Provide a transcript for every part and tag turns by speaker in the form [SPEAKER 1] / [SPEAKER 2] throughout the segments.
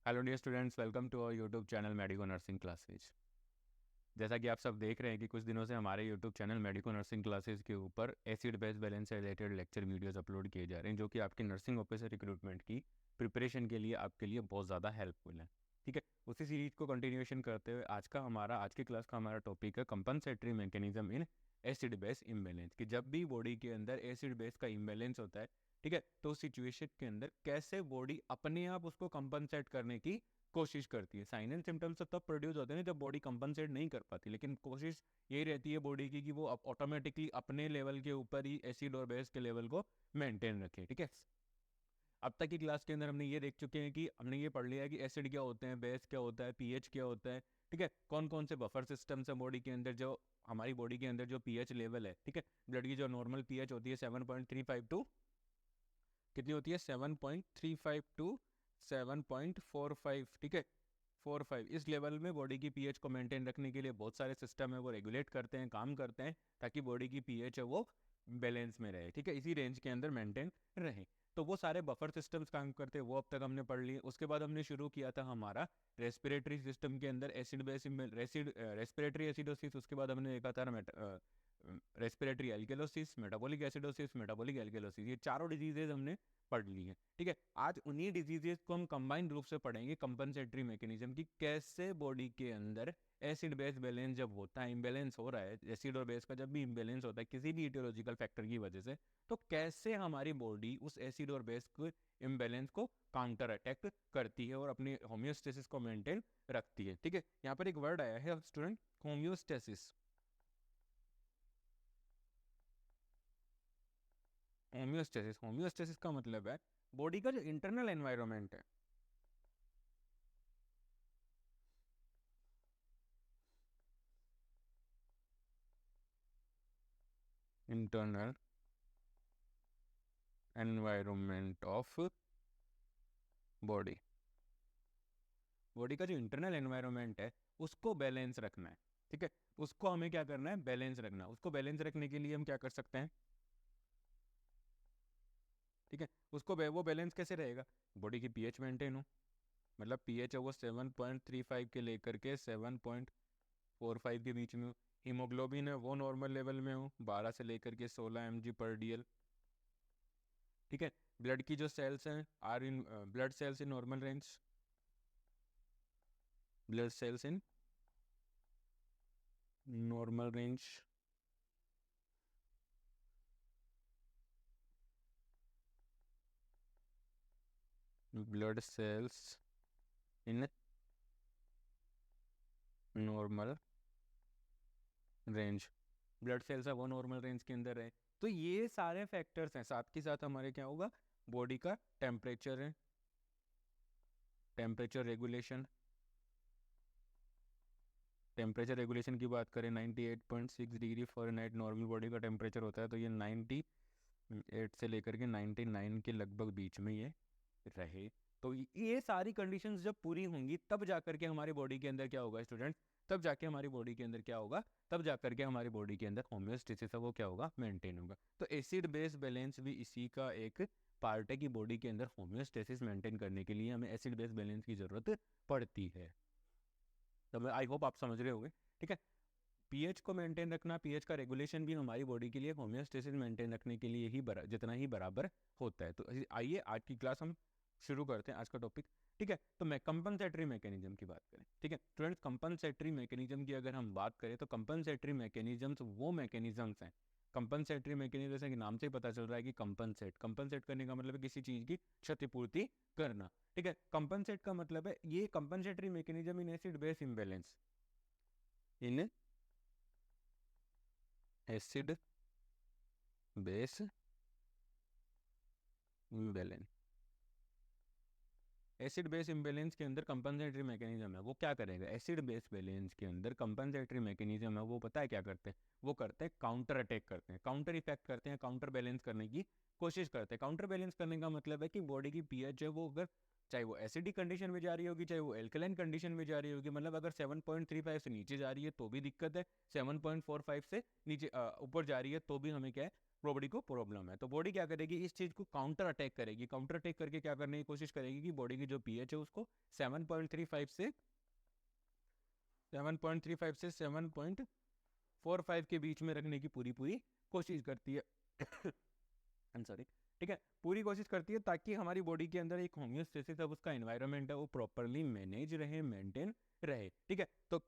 [SPEAKER 1] Hello dear students, welcome to our YouTube channel medico nursing classes. जैसा कि आप सब देख रहे हैं कि कुछ दिनों से हमारे YouTube channel medico nursing classes के ऊपर एसिड बेस बैलेंस से रिलेटेड लेक्चर वीडियोस अपलोड किए जा रहे हैं, जो कि आपकी नर्सिंग ऑफिसर रिक्रूटमेंट की प्रिपरेशन के लिए आपके लिए बहुत ज़्यादा हेल्पफुल है। ठीक है, उसी सीरीज को कंटिन्यूएशन करते हुए आज की क्लास का हमारा टॉपिक है compensatory mechanism in acid base imbalance. कि जब भी बॉडी के अंदर एसिड बेस का इम्बेलेंस होता है, ठीक है, तो उस सिचुएशन के अंदर कैसे बॉडी अपने आप उसको कंपनसेट करने की कोशिश करती है। साइन एंड सिम्टम्स तब प्रोड्यूस होते हैं जब बॉडी कंपनसेट नहीं कर पाती, लेकिन कोशिश यही रहती है बॉडी की कि वो ऑटोमेटिकली अपने लेवल के ऊपर ही एसिड और बेस के लेवल को मेंटेन रखे। ठीक है, अब तक की क्लास के अंदर हमने ये देख चुके हैं कि हमने ये पढ़ लिया है कि एसिड क्या होते हैं, बेस क्या होता है, पीएच क्या होता है। ठीक है, कौन कौन से बफर सिस्टम्स है बॉडी के अंदर, जो हमारी बॉडी के अंदर जो पीएच लेवल है, ठीक है, ब्लड की जो नॉर्मल पीएच होती है 7.35 टू कितनी होती है, 7.35 टू 7.45। ठीक है, 4-5 इस लेवल में बॉडी की पीएच को मेंटेन रखने के लिए बहुत सारे सिस्टम है, वो रेगुलेट करते हैं, काम करते हैं, ताकि बॉडी की पीएच है वो बैलेंस में रहे। ठीक है, इसी रेंज के अंदर मेंटेन रहे। तो वो सारे बफर सिस्टम्स काम करते हैं, वो अब तक हमने पढ़ लिए। उसके बाद हमने शुरू किया था हमारा रेस्पिरेटरी सिस्टम के अंदर एसिड बेस रेस्पिरेटरी एसिडोसिस। उसके बाद हमने देखा था respiratory alkalosis, metabolic acidosis, metabolic alkalosis. ये चारों डिजीजेज हमने पढ़ ली है। ठीक है, आज उन्हीं डिजीजेज को हम कंबाइंड रूप से पढ़ेंगे, कंपनसेटरी मैकेनिज्म की कैसे बॉडी के अंदर एसिड बेस बैलेंस जब होता है, इम्बेलेंस हो रहा है, एसिड और बेस का जब भी इम्बेलेंस होता है किसी भी इटियोलॉजिकल फैक्टर की वजह से, तो कैसे हमारी बॉडी उस एसिड और बेस को इम्बेलेंस को काउंटर अटैक करती है और अपनी होम्योस्टेसिस को मेंटेन रखती है। ठीक है, यहाँ पर एक वर्ड आया है स्टूडेंट, होम्योस्टेसिस। होम्योस्टेसिस, होम्योस्टेसिस का मतलब है बॉडी का जो इंटरनल एनवायरनमेंट है, internal environment of body, body का जो इंटरनल एनवायरनमेंट है उसको बैलेंस रखना है। ठीक है, उसको हमें क्या करना है, बैलेंस रखना है। उसको बैलेंस रखने के लिए हम क्या कर सकते हैं, ठीक है, उसको वो बैलेंस कैसे रहेगा, बॉडी की पीएच मेंटेन हो, मतलब पीएच है वो 7.35 के लेकर के 7.45 के बीच में हो। हीमोग्लोबिन है वो नॉर्मल लेवल में हो, 12 से लेकर के 16 mg/dl। ठीक है, ब्लड की जो सेल्स हैं are in blood cells in normal range, blood cells in normal range. Blood cells in normal range, blood cells है वो नॉर्मल रेंज के अंदर है। तो ये सारे फैक्टर्स हैं, साथ के साथ हमारे क्या होगा, बॉडी का टेम्परेचर है, टेम्परेचर रेगुलेशन। टेम्परेचर रेगुलेशन की बात करें, 98.6 डिग्री फ़ारेनहाइट नॉर्मल बॉडी का टेम्परेचर होता है, तो ये 98 से लेकर के 99 के लगभग बीच में ये रहे। तो ये सारी कंडीशंस जब पूरी होंगी तब जाकर के हमारी बॉडी के अंदर क्या होगा स्टूडेंट, तब जाके हमारी बॉडी के अंदर क्या होगा, तब जाकर के हमारी बॉडी के अंदर होम्योस्टेसिस है वो क्या होगा, मेंटेन होगा। तो एसिड बेस बैलेंस भी इसी का एक पार्ट है कि बॉडी के अंदर होम्योस्टेसिस मेंटेन करने के लिए हमें एसिड बेस बैलेंस की जरूरत पड़ती है। तो आई होप आप समझ रहे होंगे। ठीक है, पीएच को मेंटेन रखना, पीएच का रेगुलेशन भी हमारी बॉडी के लिए होम्योस्टेसिस मेंटेन रखने के लिए ही जितना ही बराबर होता है। तो आइए आज की क्लास हम शुरू करते हैं, आज का टॉपिक। ठीक है, तो मैं कंपनसेटरी मैकेनिज्म की बात करें। ठीक है स्टूडेंट्स, कंपनसेटरी मैकेनिज्म की अगर हम बात करें तो कंपनसेटरी मैकेनिज्म्स वो मैकेनिज्म्स हैं, कंपनसेटरी मैकेनिज्म जैसे कि नाम से ही पता चल रहा है कि कंपनसेट, कंपनसेट करने का मतलब है किसी चीज की क्षतिपूर्ति करना। ठीक है, कंपनसेट का मतलब है ये compensatory mechanism in acid base imbalance, in acid base imbalance, acid base imbalance के अंदर कंपनसेटरी मैकेनिज्म है वो क्या करेगा, एसिड बेस बैलेंस के अंदर कंपनसेटरी मैकेनिज्म है वो पता है क्या करते हैं, वो करते हैं काउंटर अटैक करते हैं, काउंटर इफेक्ट करते हैं, काउंटर बैलेंस करने की कोशिश करते हैं। काउंटर बैलेंस करने का मतलब है कि बॉडी की पीएच है वो अगर चाहे वो एसिडिक कंडीशन में जा रही होगी, चाहे वो एल्कलाइन कंडीशन में जा रही होगी, मतलब अगर 7.35 से नीचे जा रही है तो भी दिक्कत है, 7.45 से नीचे ऊपर जा रही है तो भी हमें क्या है, बॉडी को प्रॉब्लम है, तो बॉडी क्या करेगी, इस चीज़ को काउंटर अटैक करेगी। काउंटर अटैक करके क्या करने की कोशिश करेगी कि बॉडी की जो पीएच है उसको 7.35 से 7.45 के बीच में रखने की पूरी कोशिश करती है। सॉरी, ठीक है, पूरी कोशिश करती है ताकि हमारी बॉडी के अंदर एक होम्योस्टेसिस अब उसका एनवायरनमेंट है वो प्रॉपरली मैनेज रहे, मेंटेन रहे। ठीक है, तो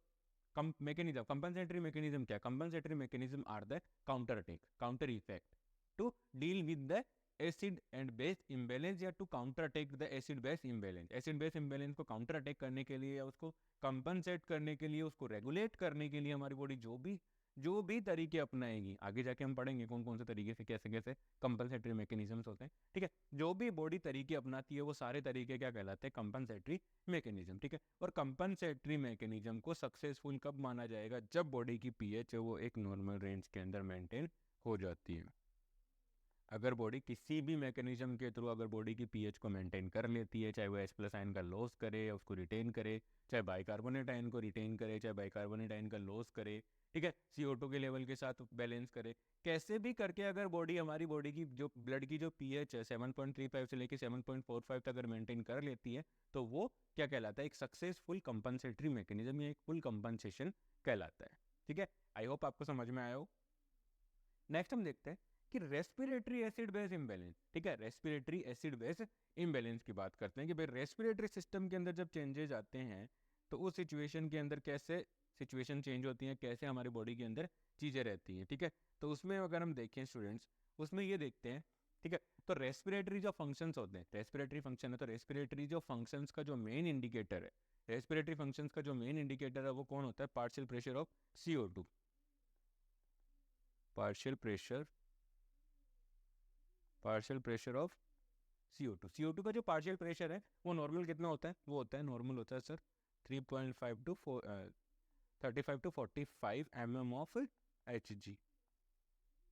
[SPEAKER 1] कंपनसेटरी मैकेनिज्म क्या? Compensatory mechanism are the counter attack, counter effect to deal with the acid and base imbalance या to counter attack the acid base imbalance. Acid base imbalance को counter attack करने के लिए या उसको कंपनसेट करने के लिए, उसको रेगुलेट करने के लिए हमारी बॉडी जो भी तरीके अपनाएगी, आगे जाके हम पढ़ेंगे कौन कौन से तरीके से कैसे कैसे कंपनसेटरी मैकेनिज्म्स होते हैं। ठीक है, जो भी बॉडी तरीके अपनाती है वो सारे तरीके क्या कहलाते हैं? Compensatory mechanism. ठीक है, और कंपनसेटरी मैकेनिज्म को सक्सेसफुल कब माना जाएगा? जब बॉडी की पीएच है वो एक नॉर्मल रेंज के अंदर मेंटेन हो जाती है। अगर बॉडी किसी भी मैकेनिज्म के थ्रू अगर बॉडी की पीएच को मेंटेन कर लेती है, चाहे वो H+ आयन का लॉस करे या उसको रिटेन करे, चाहे बाइकार्बोनेट आयन को रिटेन करे, चाहे बाइकार्बोनेट आयन का लॉस करे, ठीक है, CO2 के लेवल के साथ बैलेंस करे, कैसे भी करके अगर हमारी बॉडी की जो ब्लड की जो पीएच है 7.35 से लेकर 7.45 तक अगर मेंटेन कर लेती है, तो वो क्या कहलाता है? एक सक्सेसफुल कंपनसेटरी मैकेनिज्म या एक फुल कंपनसेशन कहलाता है। ठीक है, आई होप आपको समझ में आया हो। नेक्स्ट हम देखते हैं कि रेस्पिरेटरी एसिड बेस इम्बैलेंस। ठीक है, रेस्पिरेटरी एसिड बेस इम्बैलेंस की बात करते हैं कि भाई रेस्पिरेटरी सिस्टम के अंदर जब चेंजेस आते हैं तो उस सिचुएशन के अंदर कैसे सिचुएशन चेंज होती हैं, कैसे हमारी बॉडी के अंदर चीज़ें रहती हैं। ठीक है, तो उसमें अगर हम देखें स्टूडेंट्स, उसमें ये देखते हैं, ठीक है, तो रेस्पिरेटरी जो फंक्शंस होते हैं, रेस्पिरेटरी फंक्शन है, तो रेस्पिरेटरी जो फंक्शंस का जो मेन इंडिकेटर है, रेस्पिरेटरी फंक्शंस का जो मेन इंडिकेटर है वो कौन होता है? Partial pressure of CO2। Partial pressure of CO2। CO2 का जो पार्शियल प्रेशर है वो नॉर्मल कितना होता है? वो होता है, नॉर्मल होता है sir 35 to 45 mm of Hg।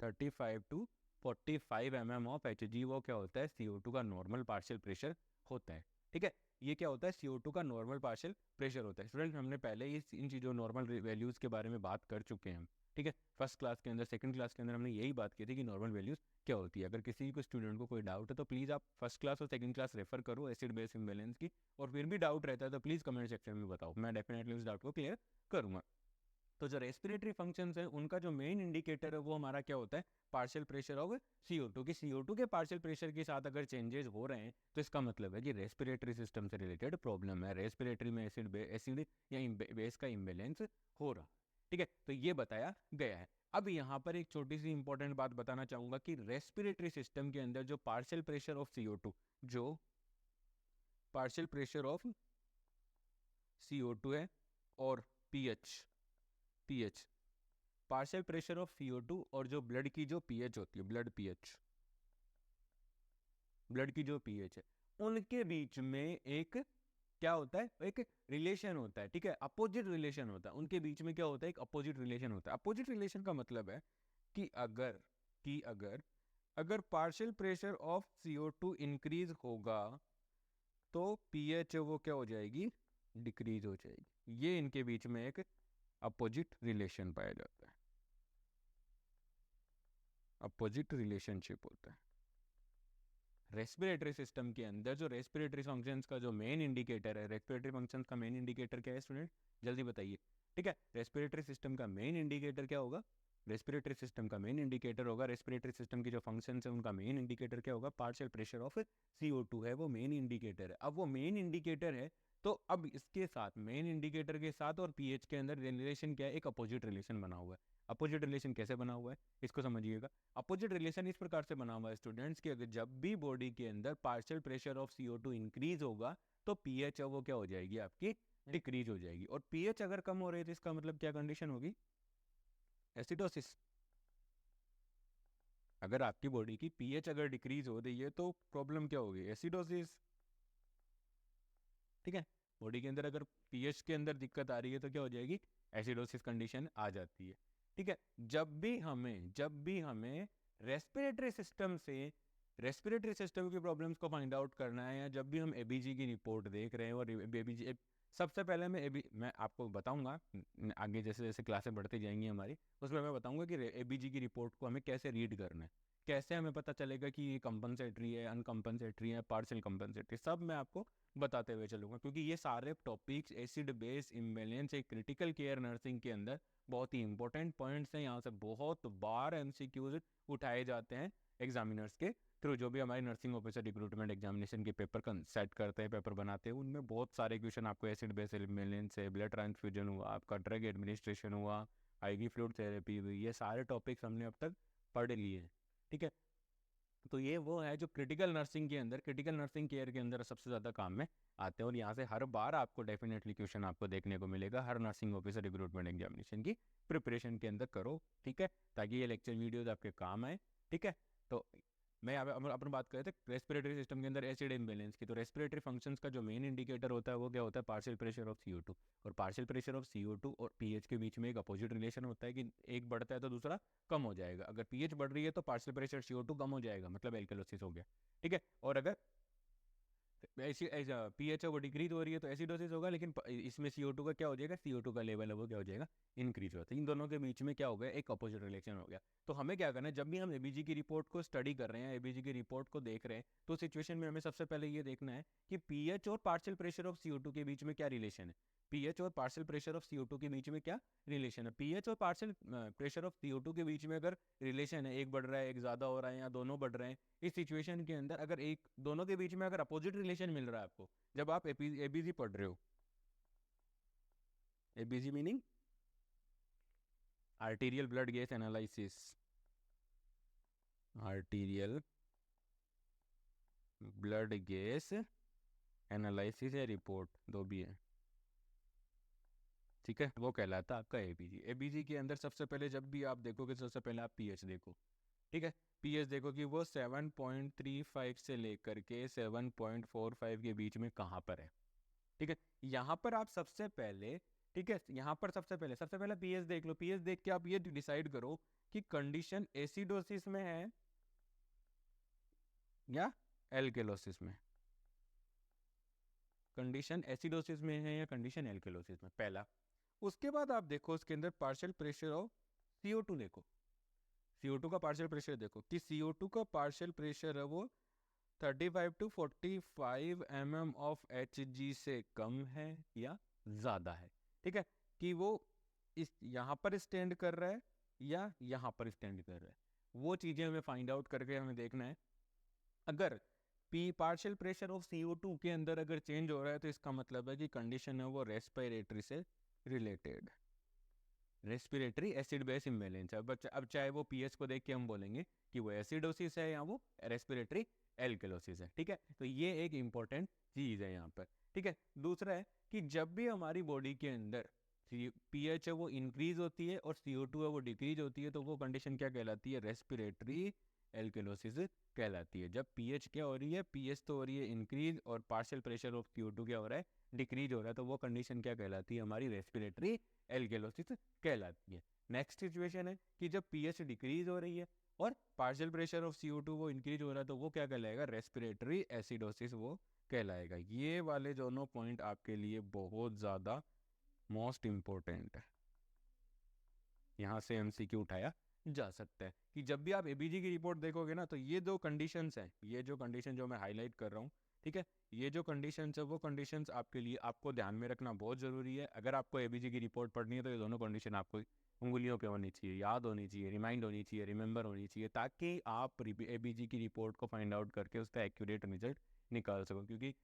[SPEAKER 1] 35 to 45 mm of Hg वो क्या होता है? CO2 का नॉर्मल पार्शियल प्रेशर होता है। ठीक है, ये क्या होता है? CO2 का नॉर्मल पार्शियल प्रेशर होता है। स्टूडेंट, हमने पहले ही इन चीज़ों नॉर्मल वैल्यूज़ के बारे में बात कर चुके हैं हम। ठीक है, फर्स्ट क्लास के अंदर, सेकंड क्लास के अंदर हमने यही बात की थी कि नॉर्मल वैल्यूज़ क्या होती है। अगर किसी को स्टूडेंट को कोई डाउट है तो प्लीज़ आप फर्स्ट क्लास और सेकंड क्लास रेफर करो एसिड बेस इम्बैलेंस की, और फिर भी डाउट रहता है तो प्लीज़ कमेंट सेक्शन में बताओ, मैं डेफिनेटली उस डाउट को क्लियर करूँगा। तो जो रेस्पिरेटरी फंक्शंस हैं उनका जो मेन इंडिकेटर है वो हमारा क्या होता है? पार्शियल प्रेशर ऑफ CO2 की CO2 के पार्शियल प्रेशर के साथ अगर चेंजेस हो रहे हैं तो इसका मतलब है कि रेस्पिरेटरी सिस्टम से रिलेटेड प्रॉब्लम है, रेस्पिरेटरी में एसिड या बेस का इम्बैलेंस हो रहा। ठीक है, तो ये बताया गया है। अब यहाँ पर एक छोटी सी इंपॉर्टेंट बात बताना चाहूंगा कि रेस्पिरेटरी सिस्टम के अंदर जो पार्शियल प्रेशर ऑफ CO2, जो पार्शियल प्रेशर ऑफ CO2 है और pH, partial pressure of CO2 और जो ब्लड की जो पीएच होती है, ब्लड की जो पीएच है, उनके बीच में एक क्या होता है? एक रिलेशन होता है। ठीक है, अपोजिट रिलेशन होता है उनके बीच में। क्या होता है? एक अपोजिट रिलेशन होता है। अपोजिट रिलेशन का मतलब है कि अगर partial pressure of CO2 increase होगा तो पीएच वो क्या हो जाएगी? डिक्रीज हो जाएगी। ये इनके बीच में एक अपोजिट रिलेशन पाया जाता है, अपोजिट रिलेशनशिप होता है। रेस्पिरेटरी सिस्टम के अंदर जो रेस्पिरेटरी फंक्शंस का जो मेन इंडिकेटर है, रेस्पिरेटरी फंक्शंस का मेन इंडिकेटर क्या है स्टूडेंट? जल्दी बताइए। ठीक है, रेस्पिरेटरी सिस्टम का मेन इंडिकेटर क्या होगा? रेस्पिरेटरी सिस्टम का मेन इंडिकेटर होगा, रेस्पिरेटरी सिस्टम की जो फंक्शंस है उनका मेन इंडिकेटर क्या होगा? पार्शियल प्रेशर ऑफ CO2 है, वो मेन इंडिकेटर है। अब वो मेन इंडिकेटर है तो अब इसके साथ, मेन इंडिकेटर के साथ और पीएच के अंदर रिलेशन क्या है? एक अपोजिट रिलेशन बना हुआ है। अपोजिट रिलेशन कैसे बना हुआ है इसको समझिएगा। अपोजिट रिलेशन इस प्रकार से बना हुआ है स्टूडेंट्स कि अगर जब भी बॉडी के अंदर partial pressure of CO2 increase होगा तो पीएच वो क्या हो जाएगी? आपकी डिक्रीज हो जाएगी। और पीएच अगर कम हो रही है तो इसका मतलब क्या कंडीशन होगी? एसिडोसिस। अगर आपकी बॉडी की पीएच अगर डिक्रीज हो रही है तो प्रॉब्लम क्या होगी? एसिडोसिस। ठीक है, बॉडी के अंदर अगर पीएच के अंदर दिक्कत आ रही है तो क्या हो जाएगी? एसिडोसिस कंडीशन आ जाती है। ठीक है, जब भी हमें रेस्पिरेटरी सिस्टम की प्रॉब्लम्स को फाइंड आउट करना है, या जब भी हम एबीजी की रिपोर्ट देख रहे हैं, और एबीजी सबसे पहले मैं आपको बताऊंगा आगे जैसे जैसे क्लासें बढ़ती जाएंगी हमारी, उसमें मैं बताऊंगा कि एबीजी की रिपोर्ट को हमें कैसे रीड करना है। कैसे हमें पता चलेगा कि ये कंपनसेटरी है, अनकंपनसेटरी है, पार्शियल कंपनसेटरी, सब मैं आपको बताते हुए चलूँगा, क्योंकि ये सारे टॉपिक्स एसिड बेस इम्बैलेंस एक क्रिटिकल केयर नर्सिंग के अंदर बहुत ही इंपॉर्टेंट पॉइंट्स हैं। यहाँ से बहुत बार एमसीक्यूज उठाए जाते हैं एग्जामिनर्स के थ्रू, जो भी हमारे नर्सिंग ऑफिसर रिक्रूटमेंट एग्जामिनेशन के पेपर सेट करते हैं, पेपर बनाते हैं, उनमें बहुत सारे क्वेश्चन आपको एसिड बेस इम्बैलेंस है, ब्लड ट्रांसफ्यूजन हुआ, आपका ड्रग एडमिनिस्ट्रेशन हुआ, आईवी फ्लूइड थेरेपी हुई, ये सारे टॉपिक्स हमने अब तक पढ़ लिए हैं। ठीक है, तो ये वो है जो क्रिटिकल नर्सिंग के अंदर, क्रिटिकल नर्सिंग केयर के अंदर सबसे ज़्यादा काम में आते हैं, और यहाँ से हर बार आपको डेफिनेटली क्वेश्चन आपको देखने को मिलेगा हर नर्सिंग ऑफिसर रिक्रूटमेंट एग्जामिनेशन की प्रिपरेशन के अंदर करो। ठीक है, ताकि ये लेक्चर वीडियोज आपके काम आए। ठीक है, तो मैं अपन बात कर रहे थे रेस्पिरेटरी सिस्टम के अंदर एसिड इम्बैलेंस की। तो रेस्पिरेटरी फंक्शंस का जो मेन इंडिकेटर होता है वो क्या होता है? Partial pressure of CO2। और पार्शियल प्रेशर ऑफ CO2 और पीएच के बीच में एक अपोजिट रिलेशन होता है कि एक बढ़ता है तो दूसरा कम हो जाएगा। अगर पीएच बढ़ रही है तो पार्शियल प्रेशर CO2 कम हो जाएगा, मतलब एल्कलोसिस हो गया। ठीक है, और अगर ऐसी पीएच है वो डिक्रीज हो रही है तो एसिडोसिस होगा, लेकिन इसमें CO2 का क्या हो जाएगा? CO2 का लेवल है वो क्या हो जाएगा? इंक्रीज होता है। इन दोनों के बीच में क्या हो गया? एक अपोजिट रिलेशन हो गया। तो हमें क्या करना है, जब भी हम एबीजी की रिपोर्ट को स्टडी कर रहे हैं, एबीजी की रिपोर्ट को देख रहे हैं, तो सिचुएशन में हमें सबसे पहले ये देखना है कि पीएच और पार्शियल प्रेशर ऑफ CO2 के बीच में क्या रिलेशन है। पीएच और पार्शियल प्रेशर ऑफ CO2 के बीच में क्या रिलेशन है? पीएच और पार्शियल प्रेशर ऑफ CO2 के बीच में अगर रिलेशन है, एक बढ़ रहा है, एक ज़्यादा हो रहा है, या दोनों बढ़ रहे हैं, इस सिचुएशन के अंदर अगर एक दोनों के बीच में अगर अपोजिट रिलेशन मिल रहा है आपको, जब आप एबीजी पढ़ रहे हो, ABG meaning arterial blood gas analysis, arterial blood gas analysis या रिपोर्ट, दो भी है। ठीक है, वो कहलाता है आपका एबीजी। एबीजी के अंदर सबसे पहले जब भी आप देखोगे, सबसे पहले आप पीएच देखो। ठीक है, पीएच देखो कि वो 7.35 से लेकर के 7.45 के बीच में कहाँ पर है। ठीक है, यहाँ पर आप सबसे पहले, ठीक है, यहाँ पर सबसे पहले पीएच देख लो। पीएच देख के आप ये डिसाइड करो कि कंडीशन एसिडोसिस में है या एल्केलोसिस में। कंडीशन एसिडोसिस में है या कंडीशन एल्केलोसिस में, पहला। उसके बाद आप देखो उसके अंदर पार्शियल प्रेशर ऑफ CO2 देखो। CO2 का पार्शियल प्रेशर देखो कि CO2 का पार्शियल प्रेशर है वो 35 to 45 mm ऑफ Hg से कम है या ज़्यादा है। ठीक है, कि वो इस यहाँ पर स्टैंड कर रहा है या यहाँ पर स्टैंड कर रहा है, वो चीज़ें हमें फाइंड आउट करके हमें देखना है। अगर पार्शियल प्रेशर ऑफ CO2 के अंदर अगर चेंज हो रहा है तो इसका मतलब है कि कंडीशन है वो रेस्पिरेटरी से related, respiratory acid base imbalance है। अब चाहे वो पीएच को देख के हम बोलेंगे कि वो एसिडोसिस है या वो रेस्पिरेटरी एल्केलोसिस है। ठीक है, तो ये एक इंपॉर्टेंट चीज़ है यहाँ पर। ठीक है, दूसरा है कि जब भी हमारी बॉडी के अंदर पीएच है वो इंक्रीज होती है और CO2 है वो डिक्रीज होती है, तो वो कंडीशन क्या कहलाती है? रेस्पिरेटरी एल्केलोसिस कहलाती है। जब पीएच क्या हो रही है? पीएच तो हो रही है इंक्रीज, और पार्शियल प्रेशर ऑफ CO2 क्या हो रहा है? डिक्रीज हो रहा है, तो वो कंडीशन क्या कहलाती है? हमारी रेस्पिरेटरी एल्केलोसिस कहलाती है। नेक्स्ट सिचुएशन है कि जब पीएच डिक्रीज हो रही है और पार्शियल प्रेशर ऑफ CO2 वो इंक्रीज हो रहा है, तो वो क्या कहलाएगा? रेस्पिरेटरी एसिडोसिस वो कहलाएगा। ये वाले दोनों पॉइंट आपके लिए बहुत ज़्यादा मोस्ट इम्पोर्टेंट है, यहाँ से MCQ उठाया जा सकता है कि जब भी आप एबीजी की रिपोर्ट देखोगे ना, तो ये दो कंडीशंस हैं, ये जो कंडीशन जो मैं हाईलाइट कर रहा हूँ, ठीक है, ये जो कंडीशंस है वो कंडीशंस आपके लिए आपको ध्यान में रखना बहुत ज़रूरी है। अगर आपको एबीजी की रिपोर्ट पढ़नी है तो ये दोनों कंडीशन आपको उंगलियों पे होनी चाहिए, याद होनी चाहिए, रिमाइंड होनी चाहिए, रिमेंबर होनी चाहिए, ताकि आप एबीजी की रिपोर्ट को फाइंड आउट करके उसका एक्यूरेट रिजल्ट निकाल सको। क्योंकि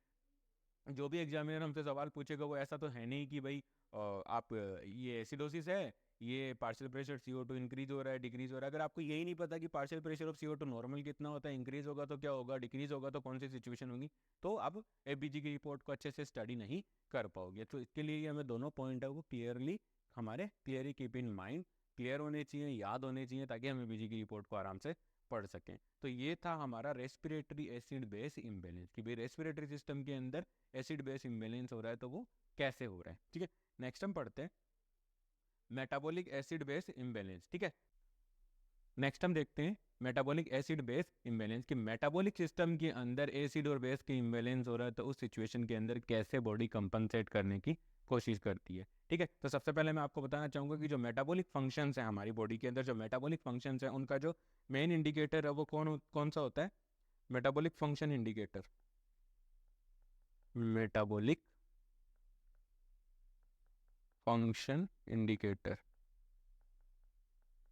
[SPEAKER 1] जो भी एग्जामिनर हमसे सवाल पूछेगा वो ऐसा तो है नहीं कि भाई आप ये एसिडोसिस है, ये पार्शियल प्रेशर CO2 इंक्रीज हो रहा है, डिक्रीज हो रहा है। अगर आपको यही नहीं पता कि partial pressure of CO2 normal कितना होता है, इंक्रीज होगा तो क्या होगा, डिक्रीज होगा तो कौन सी सिचुएशन होगी, तो आप एबीजी की रिपोर्ट को अच्छे से स्टडी नहीं कर पाओगे। तो इसके लिए हमें दोनों पॉइंट है वो clearly keep in mind, clear होने चाहिए, याद होने चाहिए, ताकि हम एबीजी की रिपोर्ट को आराम से पढ़ सकें। तो ये था हमारा रेस्पिरेटरी एसिड बेस इम्बैलेंस, कि भाई रेस्पिरेटरी सिस्टम के अंदर एसिड बेस इम्बैलेंस हो रहा है तो वो कैसे हो रहा है। ठीक है, नेक्स्ट हम पढ़ते हैं मेटाबॉलिक एसिड बेस इम्बैलेंस। ठीक है, नेक्स्ट हम देखते हैं मेटाबॉलिक एसिड बेस इम्बैलेंस कि मेटाबॉलिक सिस्टम के अंदर एसिड और बेस के इम्बैलेंस हो रहा है तो उस सिचुएशन के अंदर कैसे बॉडी कंपनसेट करने की कोशिश करती है। ठीक है, तो सबसे पहले मैं आपको बताना चाहूँगा कि जो मेटाबॉलिक फंक्शंस हैं हमारी बॉडी के अंदर, जो मेटाबॉलिक फंक्शंस हैं उनका जो मेन इंडिकेटर है वो कौन सा होता है? Metabolic function indicator. Metabolic function indicator,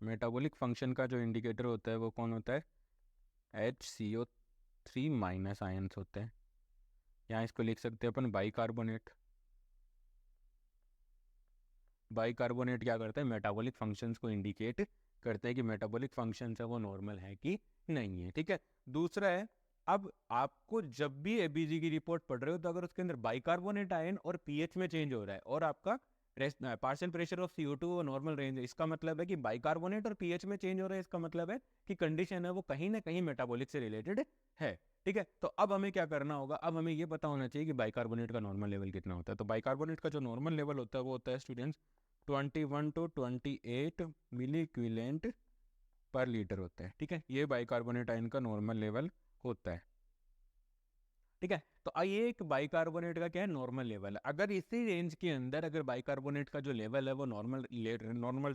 [SPEAKER 1] metabolic function का जो इंडिकेटर होता है वो कौन होता है? HCO3 माइनस आयंस होते हैं। यहाँ इसको लिख सकते हैं अपन बाइकार्बोनेट। बाइकार्बोनेट क्या करता है? मेटाबॉलिक फंक्शंस को इंडिकेट करते हैं कि मेटाबॉलिक फंक्शंस है वो नॉर्मल है कि नहीं है। ठीक है, दूसरा है, अब आपको जब भी एबीजी की रिपोर्ट पढ़ रहे हो तो अगर उसके अंदर बाइकार्बोनेट आयन और पीएच में चेंज हो रहा है और आपका पार्शियल प्रेशर ऑफ CO2 वो नॉर्मल रेंज है, इसका मतलब है कि बाइकार्बोनेट और पीएच में चेंज हो रहा है, इसका मतलब है कि कंडीशन है वो कहीं ना कहीं मेटाबॉलिक से रिलेटेड है। ठीक है, तो अब हमें क्या करना होगा? अब हमें ये पता होना चाहिए कि बाइकार्बोनेट का नॉर्मल लेवल कितना होता है। तो बाइकार्बोनेट का जो नॉर्मल लेवल होता है वो होता है students 21 to 28 milliequivalent per litre होता है। ठीक है, ये बाइकार्बोनेट आयन का नॉर्मल लेवल होता है। ठीक है, तो ये एक बाइकार्बोनेट का क्या है? नॉर्मल लेवल है। अगर इसी रेंज के अंदर अगर बाइकार्बोनेट का जो लेवल है वो नॉर्मल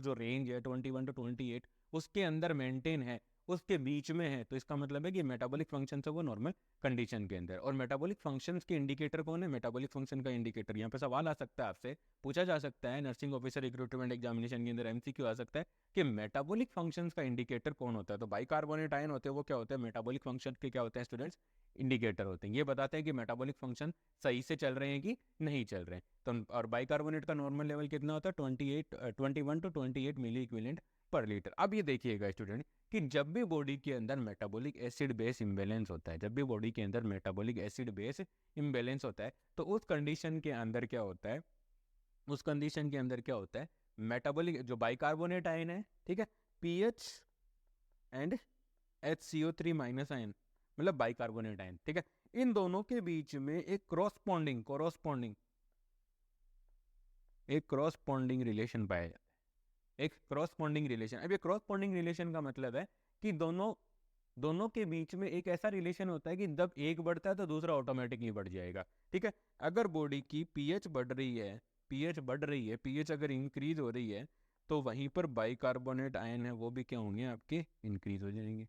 [SPEAKER 1] जो रेंज है 21 to 28 उसके अंदर मेंटेन है, उसके बीच में है, तो इसका मतलब है कि मेटाबॉलिक फंक्शन है वो नॉर्मल कंडीशन के अंदर। और मेटाबॉलिक फंक्शंस के इंडिकेटर कौन है? मेटाबॉलिक फंक्शन का इंडिकेटर, यहाँ पे सवाल आ सकता है आपसे, पूछा जा सकता है नर्सिंग ऑफिसर रिक्रूटमेंट एग्जामिनेशन के अंदर MCQ आ सकता है कि मेटाबॉलिक फंक्शंस का इंडिकेटर कौन होता है। तो बाइकार्बोनेट आयन होते हैं वो क्या होते हैं? मेटाबॉलिक फंक्शन के क्या होते हैं स्टूडेंट्स? इंडिकेटर होते हैं। ये बताते हैं कि मेटाबॉलिक फंक्शन सही से चल रहे हैं कि नहीं चल रहे हैं। तो और बाइकार्बोनेट का नॉर्मल लेवल कितना होता है? 21 to 28 milliequivalent per litre. अब ये देखिएगा स्टूडेंट कि जब भी बॉडी के अंदर मेटाबॉलिक एसिड बेस इम्बैलेंस होता है, जब भी बॉडी के अंदर मेटाबॉलिक एसिड बेस इम्बैलेंस होता है तो उस कंडीशन के अंदर क्या होता है? उस कंडीशन के अंदर क्या होता है? मेटाबॉलिक जो बाइकार्बोनेट आयन है, ठीक है, pH and HCO3 minus ion मतलब बाइकार्बोनेट आयन, ठीक है, इन दोनों के बीच में एक क्रॉसपॉन्डिंग रिलेशन पाया जाता है। एक क्रॉसपॉन्डिंग रिलेशन, अब ये क्रॉसपॉन्डिंग रिलेशन का मतलब है कि दोनों के बीच में एक ऐसा रिलेशन होता है कि जब एक बढ़ता है तो दूसरा ऑटोमेटिकली बढ़ जाएगा। ठीक है, अगर बॉडी की पीएच बढ़ रही है, पीएच अगर इंक्रीज हो रही है तो वहीं पर बाइकार्बोनेट आयन है वो भी क्या होंगे? आपके इंक्रीज हो जाएंगे।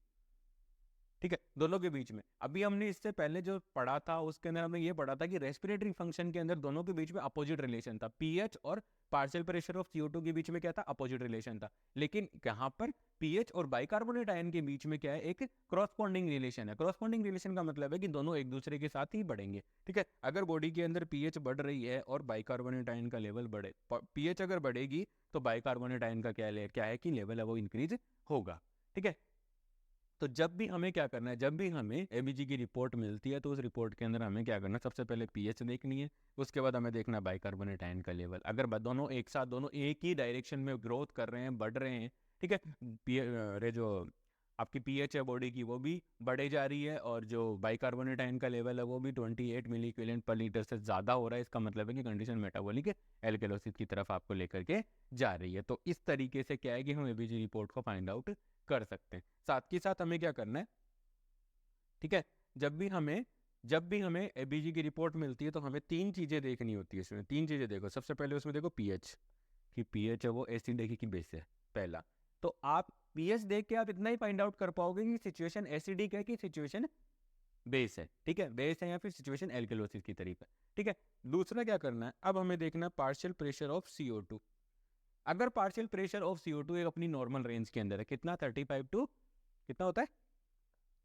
[SPEAKER 1] ठीक है, दोनों के बीच में अभी हमने इससे पहले जो पढ़ा था उसके अंदर हमने ये पढ़ा था कि रेस्पिरेटरी फंक्शन के अंदर दोनों के बीच में अपोजिट रिलेशन था। पीएच और पार्शियल प्रेशर ऑफ CO2 के बीच में क्या था? अपोजिट रिलेशन था। लेकिन यहाँ पर पीएच और बाइकार्बोनेट आयन के बीच में क्या है? एक क्रॉसपॉन्डिंग रिलेशन है। क्रॉसपॉन्डिंग रिलेशन का मतलब है कि दोनों एक दूसरे के साथ ही बढ़ेंगे। ठीक है, अगर बॉडी के अंदर पीएच बढ़ रही है और बाइकार्बोनेट आयन का लेवल बढ़े, पीएच अगर बढ़ेगी तो बाइकार्बोनेट आयन का क्या है कि लेवल है वो इंक्रीज होगा। ठीक है, तो जब भी हमें क्या करना है, जब भी हमें एबीजी की रिपोर्ट मिलती है तो उस रिपोर्ट के अंदर हमें क्या करना है? सबसे पहले पीएच देखनी है, उसके बाद हमें देखना है बाइकार्बोनेट आयन का लेवल। अगर दोनों एक साथ, दोनों एक ही डायरेक्शन में ग्रोथ कर रहे हैं, बढ़ रहे हैं, ठीक है, जो आपकी पीएच है बॉडी की वो भी बढ़े जा रही है और जो बाइकार्बोनेट आयन का लेवल है वो भी 28 मिली इक्विवेलेंट पर लीटर से ज़्यादा हो रहा है, इसका मतलब है कि कंडीशन मेटाबॉलिक एल्कलोसिस की तरफ आपको लेकर के जा रही है। तो इस तरीके से क्या है कि हम एबीजी रिपोर्ट को फाइंड आउट कर सकते हैं। साथ के साथ हमें क्या करना है? ठीक है, जब भी हमें एबीजी की रिपोर्ट मिलती है तो हमें तीन चीज़ें देखनी होती है। इसमें तीन चीज़ें देखो, सबसे पहले उसमें देखो पीएच, कि पीएच है वो एसिड है कि बेस है, पहला। तो आप पीएच देख के आप इतना ही फाइंड आउट कर पाओगे कि सिचुएशन एसिडिक है कि सिचुएशन बेस है। ठीक है, बेस है या फिर सिचुएशन एल्कलोसिस की तरफ है। ठीक है, दूसरा क्या करना है? अब हमें देखना है पार्शियल प्रेशर ऑफ CO2। अगर पार्शियल प्रेशर ऑफ CO2 एक अपनी नॉर्मल रेंज के अंदर है, कितना? 35 टू कितना होता है?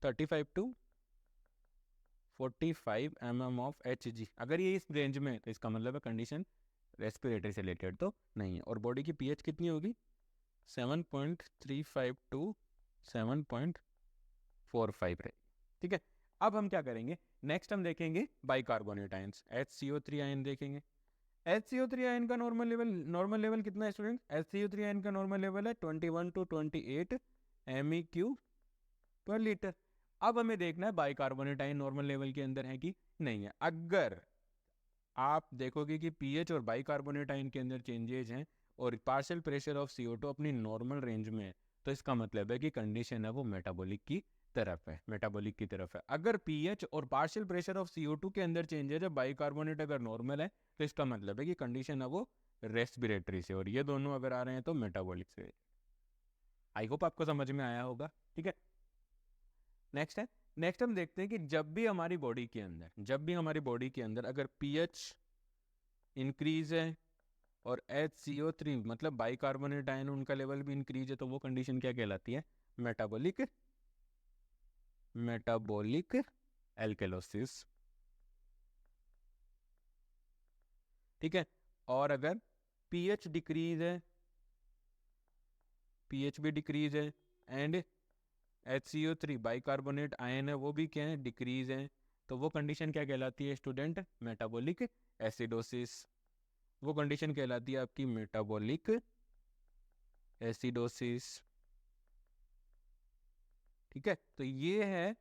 [SPEAKER 1] 35 टू 45 mm ऑफ Hg। अगर ये इस रेंज में है तो इसका मतलब है कंडीशन रेस्पिरेटरी से रिलेटेड तो नहीं है। और बॉडी की पीएच कितनी होगी? 7.35 टू 7.45 रहे। ठीक है, अब हम क्या करेंगे? नेक्स्ट हम देखेंगे बाइकार्बोनेट आयंस, HCO3 आयन देखेंगे। HCO3 आयन का नॉर्मल लेवल कितना है स्टूडेंट? HCO3 आयन का नॉर्मल लेवल है 21 to 28 MEQ पर लीटर। अब हमें देखना है बाइकार्बोनेट आयन नॉर्मल लेवल के अंदर है कि नहीं है। अगर आप देखोगे कि पीएच और बाइकार्बोनेट आयन के अंदर चेंजेस हैं और पार्शियल प्रेशर ऑफ CO2 अपनी नॉर्मल रेंज में है तो इसका मतलब है कि कंडीशन है वो मेटाबॉलिक की तरफ है, मेटाबॉलिक की तरफ है। अगर पीएच और पार्शियल प्रेशर ऑफ CO2 के अंदर चेंज है, जब बाइकार्बोनेट अगर नॉर्मल है, तो इसका मतलब है कि कंडीशन है वो रेस्पिरेटरी से, और ये दोनों अगर आ रहे हैं तो मेटाबॉलिक से। आई होप आपको समझ में आया होगा। ठीक है, नेक्स्ट हम देखते हैं कि जब भी हमारी बॉडी के अंदर अगर पीएच इंक्रीज है और HCO3 मतलब बाइकार्बोनेट आयन उनका लेवल भी इंक्रीज है, तो वो कंडीशन क्या कहलाती है? Metabolic alkalosis. ठीक है, और अगर पीएच भी डिक्रीज है एंड HCO3 बाइकार्बोनेट आयन है वो भी क्या है? डिक्रीज है, तो वो कंडीशन क्या कहलाती है स्टूडेंट? Metabolic acidosis. वो कंडीशन कहलाती है आपकी मेटाबॉलिक एसिडोसिस। ठीक है, तो ये है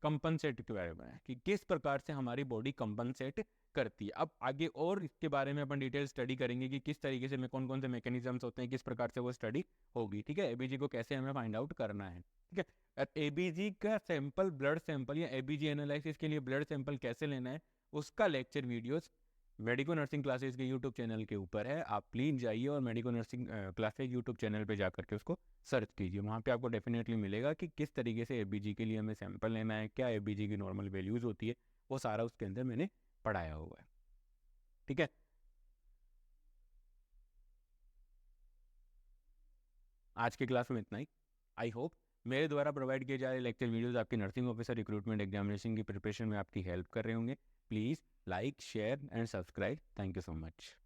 [SPEAKER 1] कंपनसेट के बारे में कि किस प्रकार से हमारी बॉडी कंपनसेट करती है। अब आगे और इसके बारे में अपन डिटेल स्टडी करेंगे कि किस तरीके से कौन कौन से मैकेनिज्म्स होते हैं, किस प्रकार से वो स्टडी होगी। ठीक है, एबीजी को कैसे हमें फाइंड आउट करना है। ठीक है, एबीजी का सैंपल, ब्लड सैंपल या एबीजी एनालिसिस के लिए ब्लड सैंपल कैसे लेना है, उसका lecture videos medico nursing classes के यूट्यूब चैनल के ऊपर है। आप प्लीज़ जाइए और medico nursing classes YouTube channel पे जा करके उसको सर्च कीजिए, वहाँ पे आपको डेफिनेटली मिलेगा कि किस तरीके से एबीजी के लिए हमें सैंपल लेना है, क्या एबीजी की नॉर्मल वैल्यूज़ होती है, वो सारा उसके अंदर मैंने पढ़ाया हुआ है। ठीक है, आज की क्लास में इतना ही। आई होप मेरे द्वारा प्रोवाइड किए जा रहे लेक्चर वीडियोस आपकी नर्सिंग ऑफिसर रिक्रूटमेंट एग्जामिनेशन की प्रिपरेशन में आपकी हेल्प कर रहे होंगे। Please like, share and subscribe. Thank you so much.